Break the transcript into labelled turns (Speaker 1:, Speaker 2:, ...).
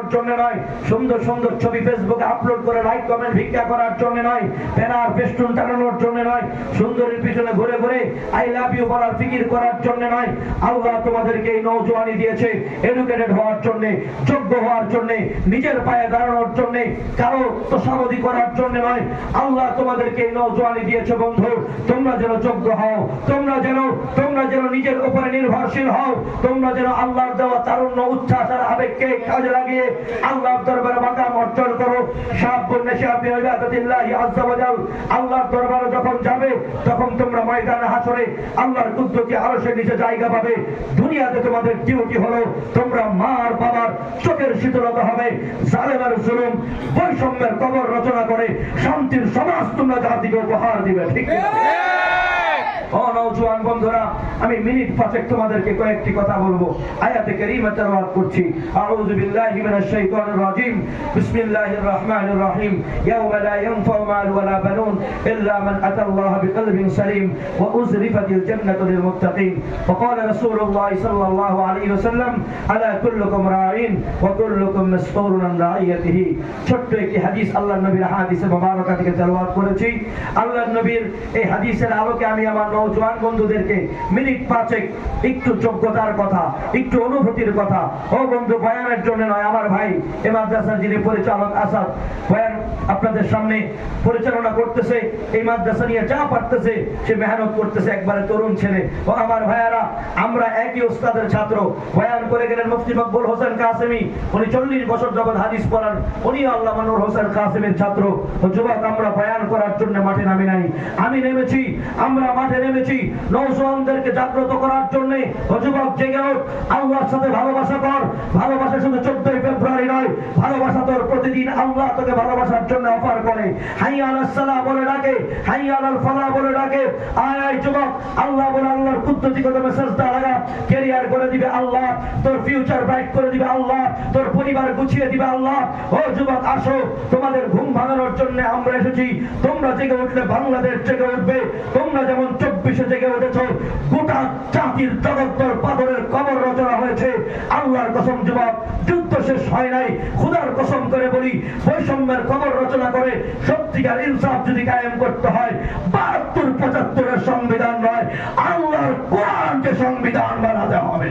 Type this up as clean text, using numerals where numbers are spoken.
Speaker 1: বানানোর জন্য নয়, সুন্দর সুন্দর ছবি ফেসবুকে আপলোড করে লাইক কমেন্ট ভিক্ষা করার জন্য নয়, ব্যানার ফেস্টুন টানানোর জন্য নয়, সুন্দরীর পিছনে ঘুরে ঘুরে আই লাভ ইউ বলার ফিকির করার জন্য নয়। আল্লাহ তোমাদেরকে এই নওজোয়ানি দিয়েছে এডুকেটেড হওয়ার জন্য, যোগ্য হওয়ার জন্য, নিজের পায়ে দাঁড়ানোর জন্য, কারো তোষামদি করার জন্য নয়। আল্লাহ তোমাদেরকে এই নওজোয়ানি দিয়েছে বন্ধু, তোমরা যেন যোগ্য হও, তোমরা যেন নিজের উপরে নির্ভরশীল হও, তোমরা যেন আল্লাহর দেওয়া তারুণ্য উচ্ছ্বাস আর আবেগকে কাজে লাগিয়ে আল্লাহর দরবারে মাকাম অর্জন করো। শাবুন নাশা ফি ইবাদাতিল্লাহি আযজা ওয়া জাল, আল্লাহর দরবারে যখন যাবে তখন তোমরা ময়দানে হাসরে আল্লাহর কুদরতি আরশের নিচে জায়গা পাবে। দুনিয়াতে তোমাদের ডিউটি হলো তোমরা মার বাবার চোখের শীতলতা হবে, জালেমের জুলুম বৈষম্যের কবর রচনা করে শান্তির সমাজ তোমরা জাতিকে উপহার দিবে। ঠিক ও নওজোয়ান বন্ধুরা, আমি মিনিট পাঁচেক তোমাদেরকে কয়েকটি কথা বলবো। আয়াতে কারীমা তেলাওয়াত করছি। আউযু বিল্লাহি মিনাশ শাইতানির রাজীম, বিসমিল্লাহির রাহমানির রাহিম। ইয়াওমা লা ইয়ানফাউ মালুন ওয়ালা বানুন ইল্লা মান আতাল্লাহা বিকলবিন সালিম ওয়া উযরিফাতিল জান্নাতু লিল মুত্তাকিন। ওয়া ক্বালা রাসূলুল্লাহ সাল্লাল্লাহু আলাইহি ওয়াসাল্লাম আলা কুল্লুকুম রাঈন ওয়া কুল্লুকুম মাসউলুন আন রাইয়াতিহি। ছোট্ট একটি হাদিস আল্লাহর নবীর হাদিসে মুবারাকা থেকে তেলাওয়াত করেছি। আল্লাহর নবীর এই হাদিসের আলোকে আমি আমার নওজোয়ান বন্ধুদেরকে মিনিট পাঁচেক একটু যোগ্যতার কথা, একটু অনুভূতির কথা, ও বন্ধু বয়ানের জন্য নয়, আমার ভাই এই মাদ্রাসার যিনি পরিচালক আসাদ বয়ান আপনাদের সামনে পরিচালনা করতেছে, এই মাদ্রাসা নিয়ে যা পারতেছে সে মেহনত করতেছে, একবারে তরুণ ছেলে। ও আমার ভাইয়ারা, আমরা একই উস্তাদের ছাত্র। বয়ান করে গেলেন মুফতি মকবুল হোসেন কাসেমি, উনি 40 বছর যাবত হাদিস পড়ান, উনি আল্লামা নূর হোসেন কাসেমের ছাত্র। ও যুবক, আমরা বয়ান করার জন্য মাঠে নামি নাই, আমি নেমেছি, আমরা মাঠে নেমেছি নওজোয়ানদেরকে জাগ্রত করার জন্য। ও যুবক, জেগে ওঠ, আল্লাহর সাথে ভালোবাসা কর। ভালোবাসা শুধু 14 ফেব্রুয়ারি নয়, ভালোবাসা তোর প্রতিদিন আল্লাহ তোকে ভালোবাসার জন্য অফার করে। হাইয়া আলাস সালাহ বলে ডাকে, হাইয়া আলাল ফালাহ বলে ডাকে। আয় আয় যুবক, আল্লাহ বলে আল্লাহর কুদরতি কদমে সিজদা লাগা। ক্যারিয়ার করে দিবে আল্লাহ, তোর ফিউচার ব্রাইট করে দিবে আল্লাহ, তোর পরিবার গুছিয়ে দিবে আল্লাহ। ও যুবক, আসো, তোমাদের ঘুম ভাঙানোর জন্য আমরা এসেছি। তোমরা জেগে উঠলে বাংলাদেশ জেগে উঠবে। তোমরা যেমন 24-এ জেগে উঠেছো, গোটা জাতির জগত্তর পাথরের কবর রচনা হয়েছে। আল্লাহর কসম যুবক, যুদ্ধ শেষ হয় নাই, খোদার কসম করে বলি, বৈষম্যের কবর রচনা করে সত্যিকার ইনসাফ যদি কায়েম করতে হয়, 72-75-এর সংবিধান নয়, আল্লাহর কোরআনকে সংবিধান বানাতে হবে।